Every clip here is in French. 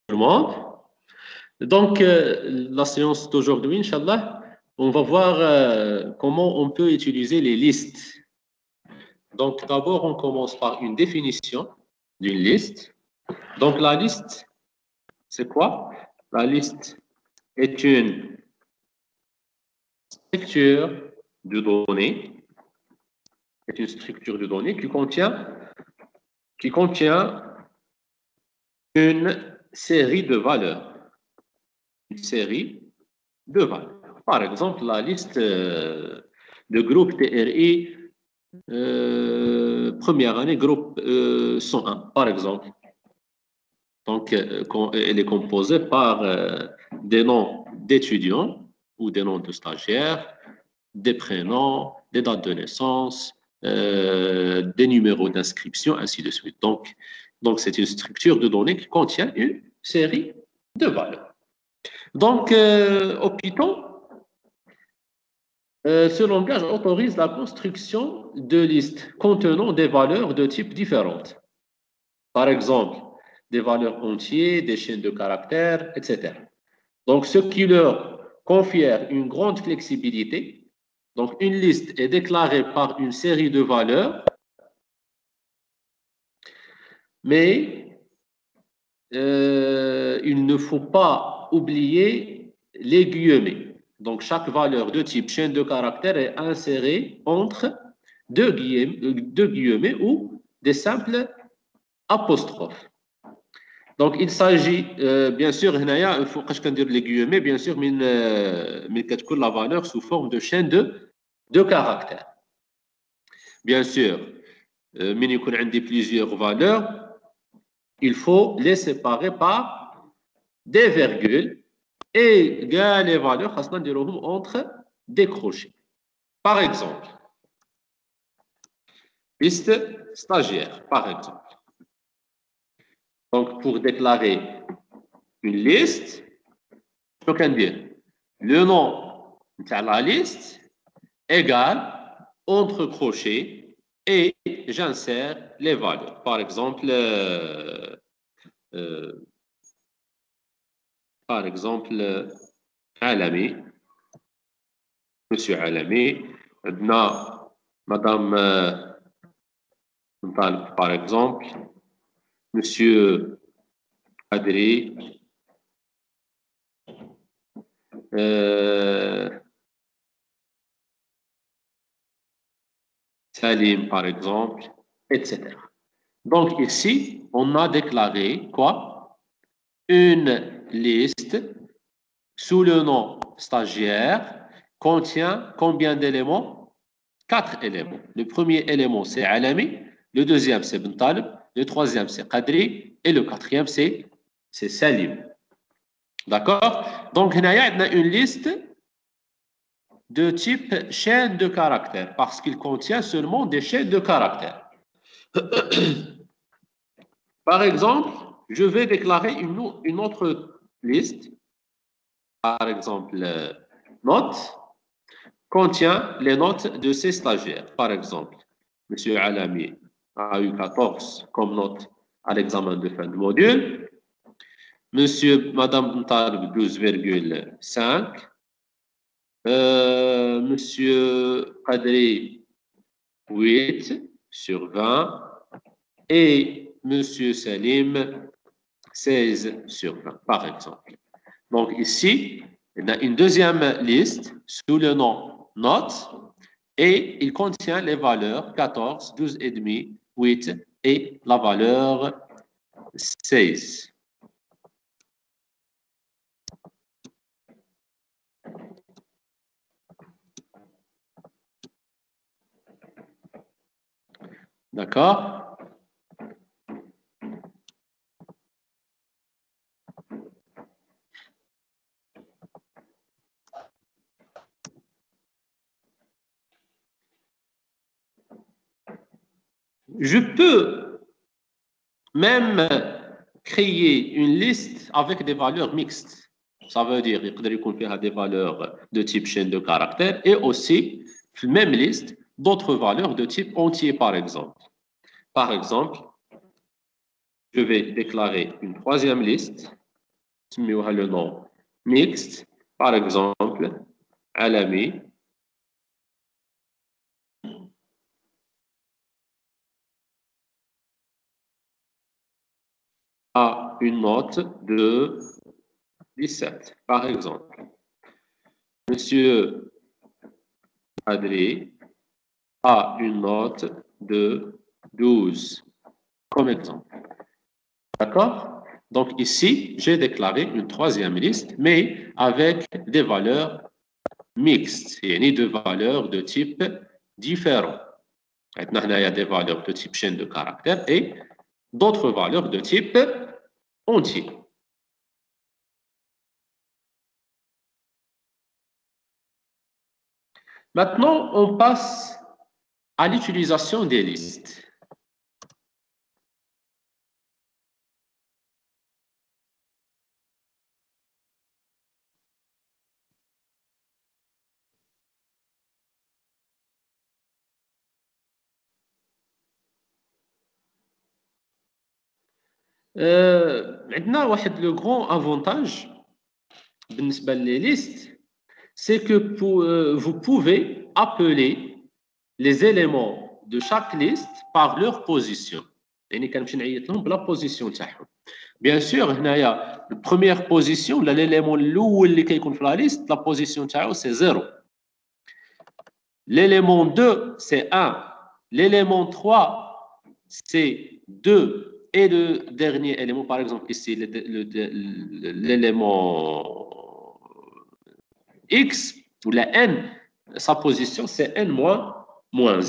le monde. Donc, la séance d'aujourd'hui, Inch'Allah, on va voir comment on peut utiliser les listes. Donc, d'abord, on commence par une définition d'une liste. Donc, la liste, c'est quoi? La liste est une structure de données, qui contient une série de valeurs. Une série de valeurs. Par exemple, la liste de groupe TRI, première année, groupe 101, par exemple. Donc, elle est composée par des noms d'étudiants ou des noms de stagiaires, des prénoms, des dates de naissance, des numéros d'inscription, ainsi de suite. Donc c'est une structure de données qui contient une série de valeurs. Donc, au Python, ce langage autorise la construction de listes contenant des valeurs de types différentes. Par exemple, des valeurs entières, des chaînes de caractères, etc. Donc, ce qui leur confère une grande flexibilité. Donc, une liste est déclarée par une série de valeurs, mais il ne faut pas oublier les guillemets. Donc, chaque valeur de type chaîne de caractères est insérée entre deux guillemets ou des simples apostrophes. Donc, il s'agit, bien sûr, il faut que je les guillemets, bien sûr, mais la valeur sous forme de chaîne de caractères. Bien sûr, mais il y a plusieurs valeurs, il faut les séparer par des virgules et les valeurs entre des crochets. Par exemple, liste stagiaire, par exemple. Donc, pour déclarer une liste, je peux dire le nom de la liste égale entre crochets et j'insère les valeurs. Par exemple, Alami, Monsieur Alami, Madame par exemple, Monsieur Adri, Salim, par exemple, etc. Donc ici, on a déclaré quoi? Une liste sous le nom stagiaire contient combien d'éléments? 4 éléments. Le premier élément, c'est Alami. Le deuxième, c'est Bentaleb. Le troisième, c'est Qadri. Et le quatrième, c'est Salim. D'accord? Donc, il y a une liste de type chaîne de caractères parce qu'il contient seulement des chaînes de caractères. Par exemple, je vais déclarer une autre liste. Par exemple, notes contient les notes de ses stagiaires. Par exemple, M. Alami a eu 14 comme note à l'examen de fin de module. Madame Talib, 12,5. Monsieur Qadri, 8 sur 20. Et Monsieur Salim, 16 sur 20, par exemple. Donc ici, il y a une deuxième liste sous le nom notes et il contient les valeurs 14, 12,5, 8 et la valeur 16. D'accord? Je peux même créer une liste avec des valeurs mixtes. Ça veut dire qu'il y a des valeurs de type chaîne de caractères et aussi, même liste, d'autres valeurs de type entier, par exemple. Par exemple, je vais déclarer une troisième liste نسميوها le nom mixte. Par exemple, عالمي a une note de 17, par exemple. Monsieur Adré a une note de 12, comme exemple. D'accord? Donc ici, j'ai déclaré une troisième liste, mais avec des valeurs mixtes, yani de valeurs de type différent. Maintenant, il y a des valeurs de type chaîne de caractères et d'autres valeurs de type entier. Maintenant, on passe à l'utilisation des listes. Maintenant, le grand avantage بالنسبة les listes, c'est que vous pouvez appeler les éléments de chaque liste par leur position. يعني كنمشي نعيط لهم بلا position تاعهم. Bien sûr, هنايا la première position, l'élément الاول اللي كيكون في la liste, la position تاعو c'est 0. L'élément 2, c'est 1. L'élément 3, c'est 2. Et le dernier élément, par exemple ici, l'élément X, ou la N, sa position, c'est N moins 1.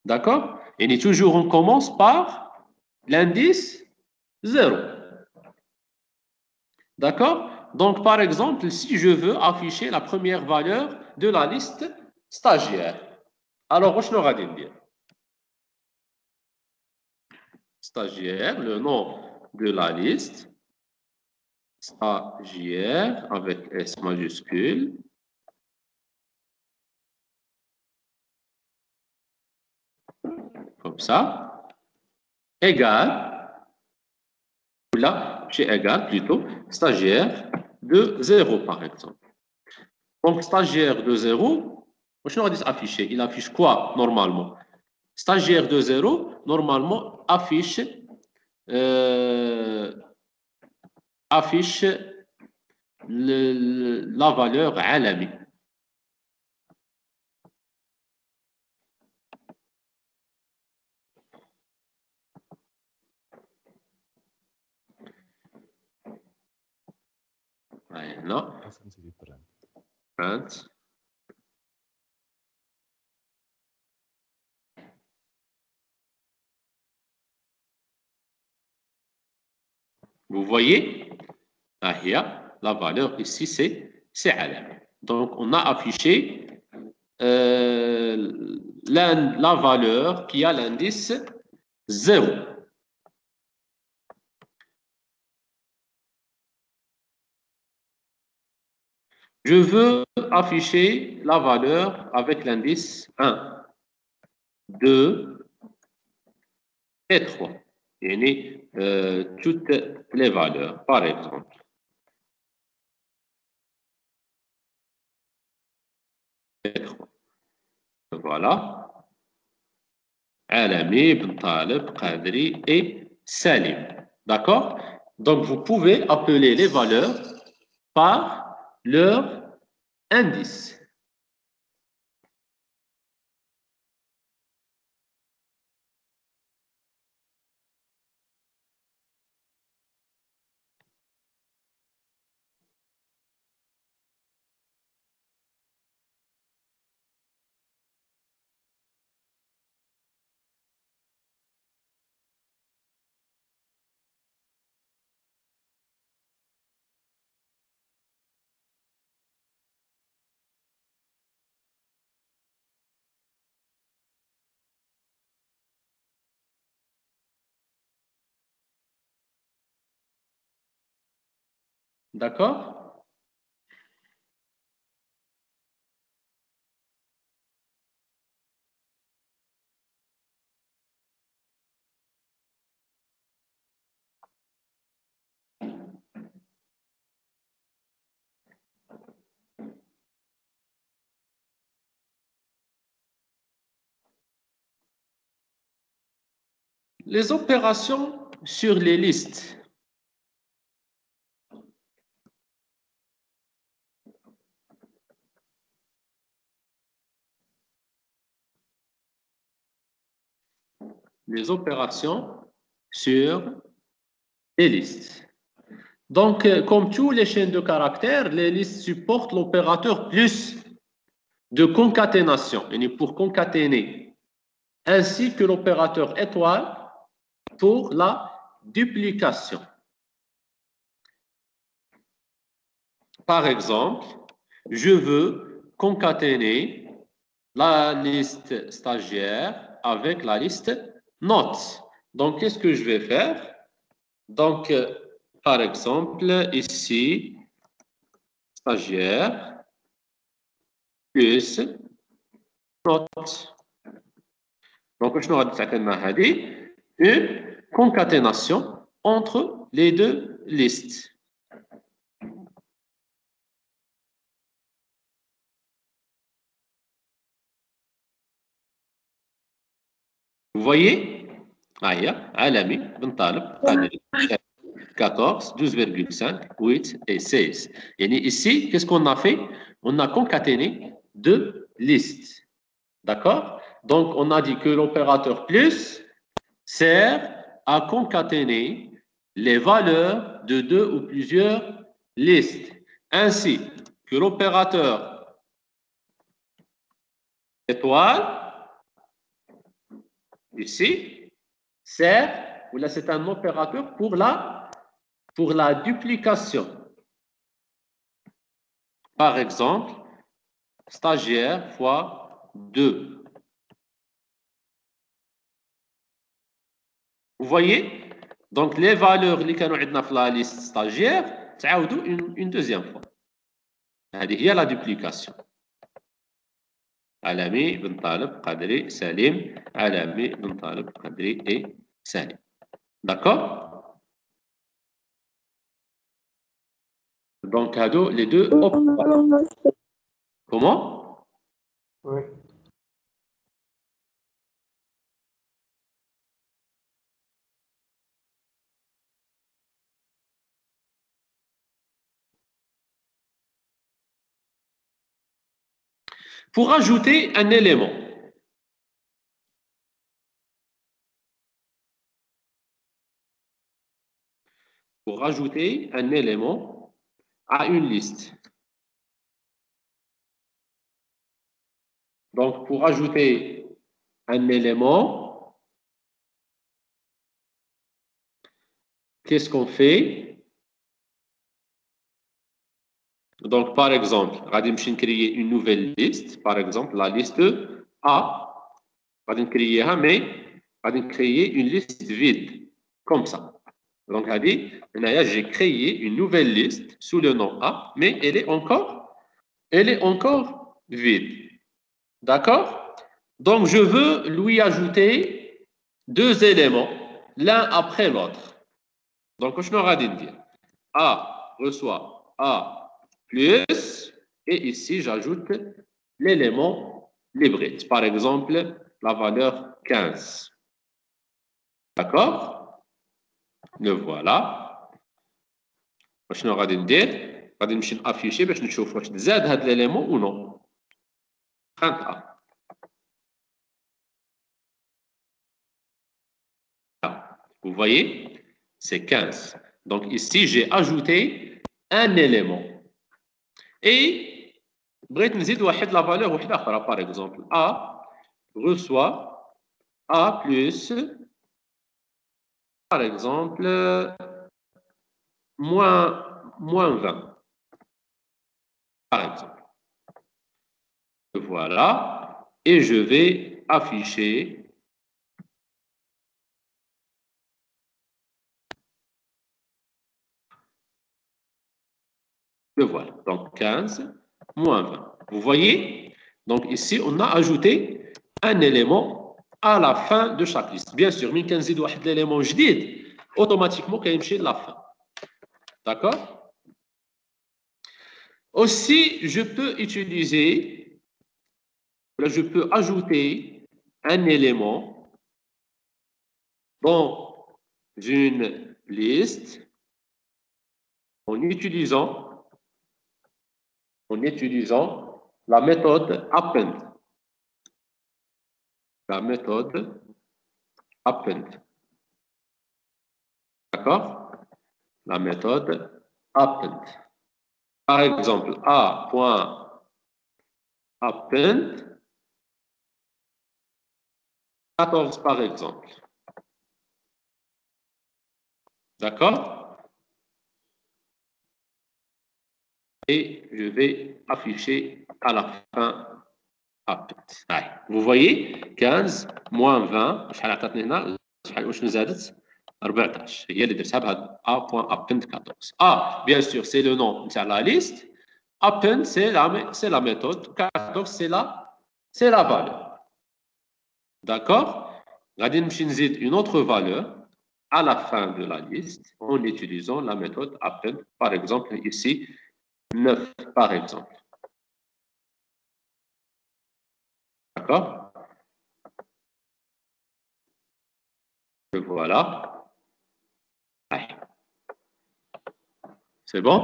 D'accord? Et toujours, on commence par l'indice 0. D'accord? Donc, par exemple, si je veux afficher la première valeur de la liste stagiaire, alors, je vais dire stagiaire, le nom de la liste, stagiaire avec S majuscule, comme ça, égal, là, c'est égal plutôt, stagiaire de 0 par exemple. Donc, stagiaire de 0, je vais dire afficher. Il affiche quoi normalement? Stagiaire de 0, normalement, affiche la valeur عالمي. Non. Print. Vous voyez? Ah, la valeur ici, c'est عالمي. Donc, on a affiché la valeur qui a l'indice 0. Je veux afficher la valeur avec l'indice 1, 2 et 3. Et toutes les valeurs, par exemple. Voilà. Alami, Ben Talib, Qadri et Salim. D'accord? Donc, vous pouvez appeler les valeurs par leur indice. D'accord? Les opérations sur les listes. Les opérations sur les listes. Donc, comme tous les chaînes de caractères, les listes supportent l'opérateur plus de concaténation, et pour concaténer, ainsi que l'opérateur étoile pour la duplication. Par exemple, je veux concaténer la liste stagiaire avec la liste notes. Donc, qu'est-ce que je vais faire? Donc, par exemple, ici, stagiaire plus notes. Donc, je vais une concaténation entre les deux listes. Vous voyez? Aïe, Alami, Bentaleb, 14, 12,5, 8 et 16. Et ici, qu'est-ce qu'on a fait? On a concaténé deux listes. D'accord? Donc, on a dit que l'opérateur plus sert à concaténer les valeurs de deux ou plusieurs listes, ainsi que l'opérateur étoile, ici, sert, ou là c'est un opérateur pour la duplication. Par exemple, stagiaire fois 2. Vous voyez? Donc, les valeurs اللي كانوا عندنا في la liste stagiaire تعاودوا une deuxième fois. هذه هي la duplication. علامي بن طالب قدري سليم علامي بن طالب قدري et سليم. D'accord? Donc, هادو les deux opérateurs. Comment? Oui. Pour ajouter un élément, à une liste. Donc, pour ajouter un élément, qu'est-ce qu'on fait? Donc, par exemple, je vais créer une nouvelle liste, par exemple la liste A. Je vais créer, mais je vais créer une liste vide, comme ça. Donc, j'ai créé une nouvelle liste sous le nom A, mais elle est encore vide. D'accord? Donc, je veux lui ajouter deux éléments, l'un après l'autre. Donc, je vais dire A reçoit A plus, et ici, j'ajoute l'élément libret. Par exemple, la valeur 15. D'accord? Le voilà. Je vais dire غادي نمشي نافيشي باش نشوف واش تزاد هذا l'élément ou non. 30A. Vous voyez, c'est 15. Donc ici, j'ai ajouté un élément. Et, بغيت نزيد واحد la valeur واحدة أخرى. Par exemple, A reçoit A plus, par exemple, moins 20. Par exemple. Voilà. Et je vais afficher le voilà. Donc 15 moins 20. Vous voyez? Donc ici, on a ajouté un élément à la fin de chaque liste. Bien sûr, من كنزيد واحد l'élément جديد, automatiquement كيمشي la fin. D'accord? Aussi, je peux utiliser, je peux ajouter un élément dans une liste en utilisant la méthode append. La méthode append. D'accord? La méthode append. Par exemple, A.append 14 par exemple. D'accord? Et je vais afficher à la fin append. Vous voyez 15 moins 20 شحال عطاتني هنا واش زادت 14 هي اللي درتها بهذا A.append 14. A bien sûr c'est le nom de la liste. Append c'est la méthode. 14 c'est la valeur. D'accord? غادي نمشي نزيد une autre valeur à la fin de la liste en utilisant la méthode append. Par exemple, ici, 9, par exemple. D'accord? Et voilà. C'est bon?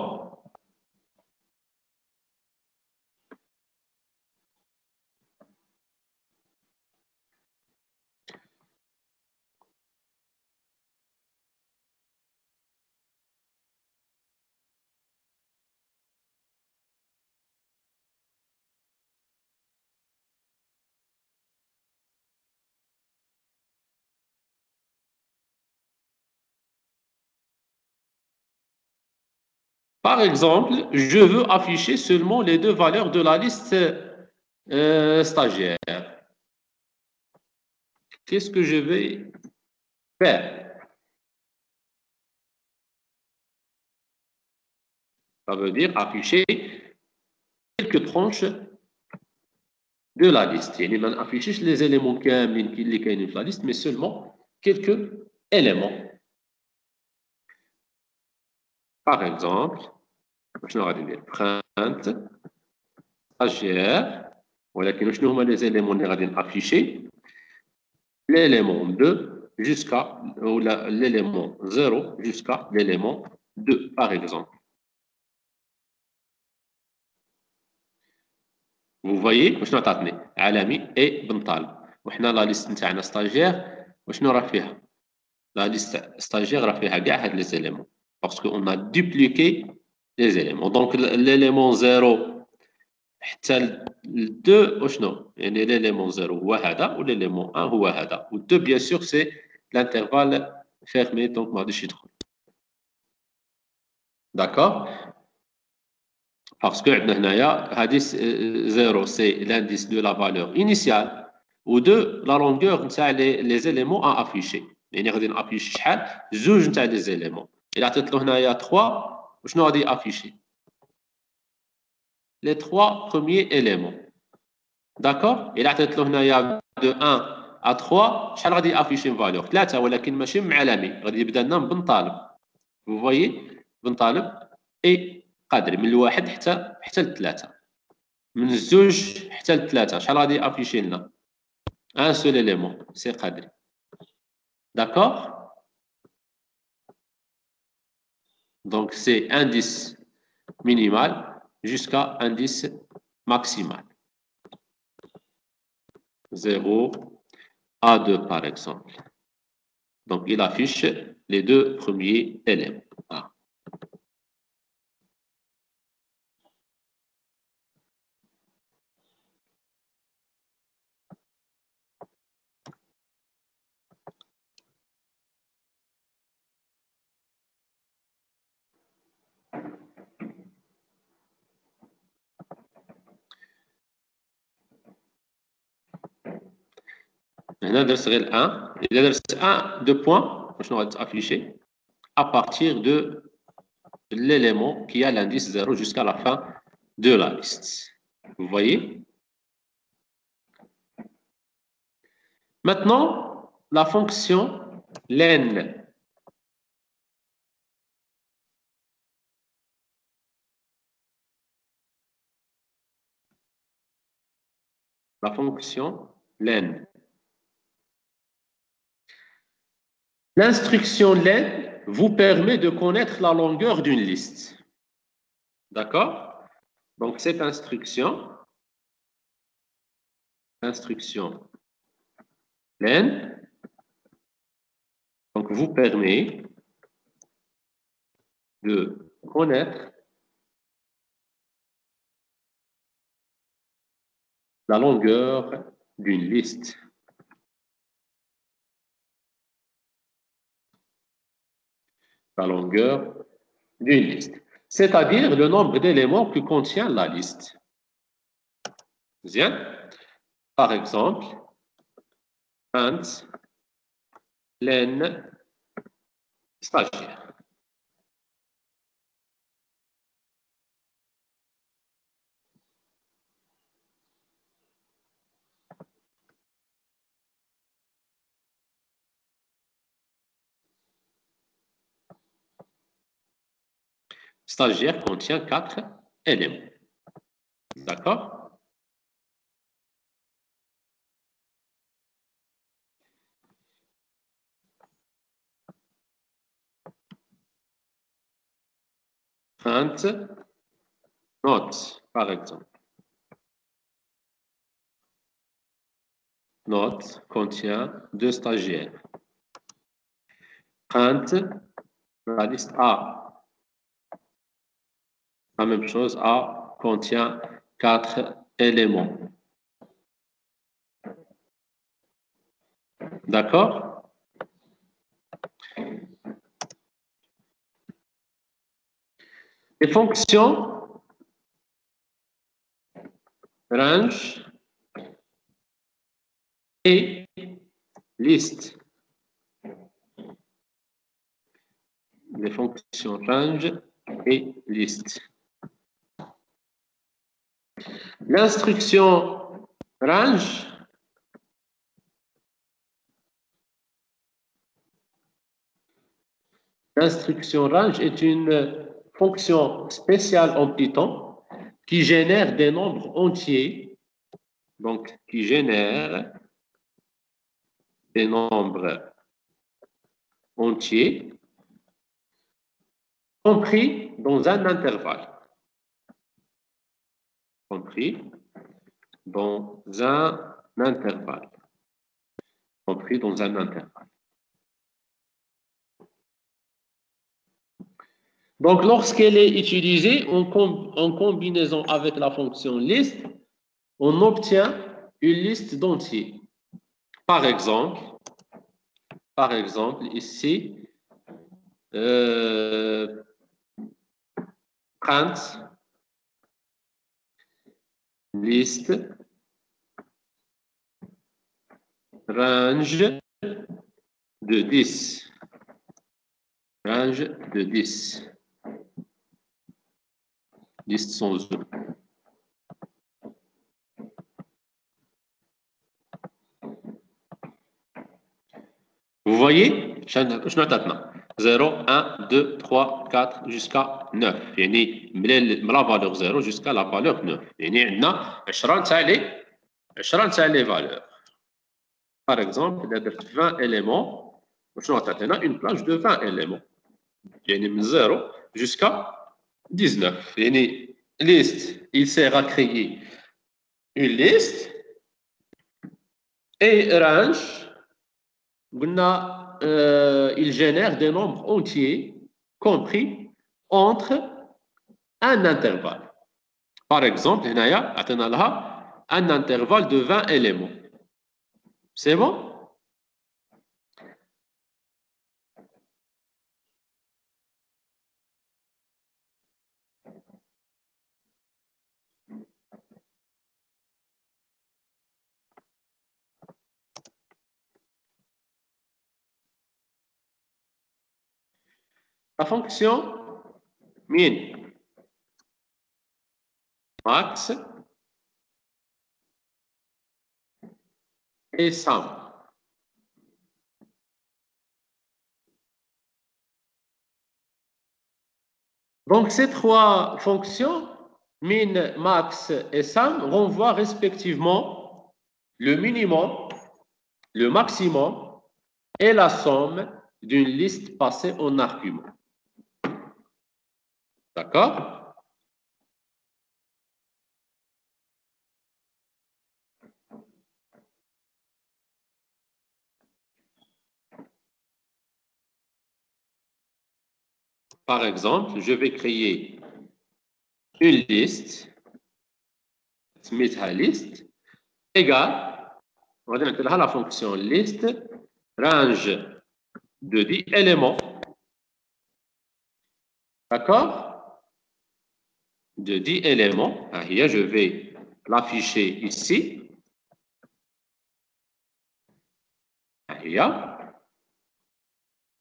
Par exemple, je veux afficher seulement les deux valeurs de la liste stagiaire. Qu'est-ce que je vais faire? Ça veut dire afficher quelques tranches de la liste. يعني ما نافيشيش les éléments كاملين اللي كاينين في la liste, mais seulement quelques éléments. Par exemple, شنو غادي ندير؟ print stagiaire, ولكن شنو هما les éléments اللي غادي نافيشي؟ L'élément 2 jusqu'à l'élément 0 jusqu'à l'élément 2 par exemple. Vous voyez وشنو عطاتني؟ عالمي et بن طالب. وحنا لا ليست نتاعنا ستاجير وشنو راه فيها؟ لا ليست ستاجير راه فيها كاع هاد لي زيليمون باسكو اون ا دوبليكي لي زيليمون. دونك ليليمون 0 حتى ل 2 وشنو؟ يعني ليليمون 0 هو هذا وليليمون 1 هو هذا و 2 بيان سور سي l'intervalle fermé دونك ما غاديش يدخل. داكور؟ باسكو عندنا هنايا هادي 0 سي لانديس دو لا فالور انيسيال و 2 لا لونغور نتاع لي زيليمون ا افيشي. يعني غادي نافيشي شحال؟ زوج نتاع لي زيليمون. إلا عطيت له هنايا 3 وشنو غادي افيشي؟ لي 3 بروميي إيليمون. داكور؟ إلا عطيت له هنايا دو 1 à 3 شحال غادي افيشي فالور؟ 3 ولكن ماشي معلمي غادي يبدا لنا بن طالب. Vous voyez بن طالب اي قادري من الواحد حتى لثلاثة. من الزوج حتى لثلاثة شحال غادي افيشي لنا؟ ان سول élément سي قادري. داكور؟ Donc c'est indice minimal jusqu'à indice maximal. 0 à 2 par exemple. Donc il affiche les deux premiers éléments. Ah. هنا درت غير 1. إذا درت 1 2 points شنو غتافيشي à partir de l'élément qui a l'indice 0 jusqu'à la fin de la liste. Vous voyez? Maintenant, la fonction len. La fonction len. L'instruction len vous permet de connaître la longueur d'une liste. D'accord? Donc, cette instruction len, donc, vous permet de connaître la longueur d'une liste. La longueur d'une liste. C'est-à-dire le nombre d'éléments que contient la liste. Bien. Par exemple, int len stagiaire. Stagiaire contient 4 éléments. D'accord? Int note, par exemple. Note contient 2 stagiaires. Int, la liste A. La même chose, A contient 4 éléments. D'accord? Les fonctions range et liste. Les fonctions range et liste. L'instruction range est une fonction spéciale en Python qui génère des nombres entiers, donc qui génère des nombres entiers compris dans un intervalle. Compris dans un intervalle. Compris dans un intervalle. Donc, lorsqu'elle est utilisée en combinaison avec la fonction list, on obtient une liste d'entiers. Par exemple, ici, print liste range de 10. Range de 10. Liste sans eux. Vous voyez, je note maintenant. 0, 1, 2, 3, 4 jusqu'à 9. يعني من la valeur 0 jusqu'à la valeur 9. يعني عندنا 10 تاع les valeurs. Par exemple, il y a 20 éléments. Je note maintenant une plage de 20 éléments. يعني من 0 jusqu'à 19. يعني liste, il sert à créer une liste et range, il génère des nombres entiers compris entre un intervalle. Par exemple, il y a un intervalle de 20 éléments. C'est bon? La fonction min max et sum. Donc, ces trois fonctions, min, max et sum, renvoient respectivement le minimum, le maximum et la somme d'une liste passée en argument. D'accord? Par exemple, je vais créer une liste, liste, égale, on va dire la fonction liste, range de 10 éléments. D'accord? De 10 éléments. Je vais l'afficher ici.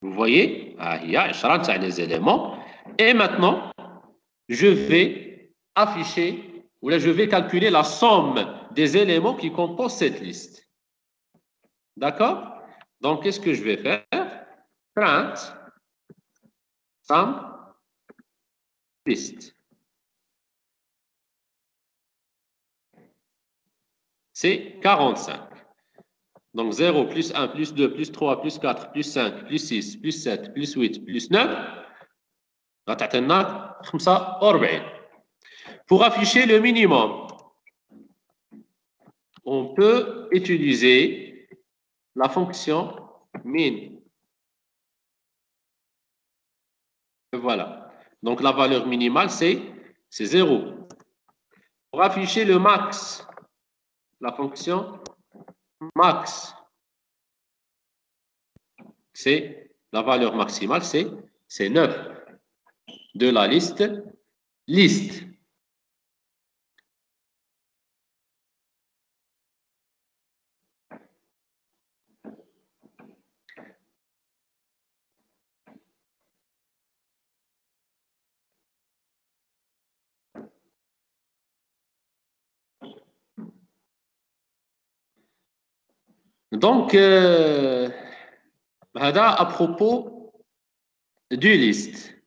Vous voyez? Il y a les éléments. Et maintenant, je vais afficher, ou là, je vais calculer la somme des éléments qui composent cette liste. D'accord? Donc, qu'est-ce que je vais faire? Print sum list. C'est 45. Donc, 0 plus 1 plus 2 plus 3 plus 4 plus 5 plus 6 plus 7 plus 8 plus 9. Pour afficher le minimum, on peut utiliser la fonction min. Voilà. Donc, la valeur minimale, c'est 0. Pour afficher le max, la fonction max, c'est la valeur maximale, c'est 9 de la liste liste. Donc, à propos du liste.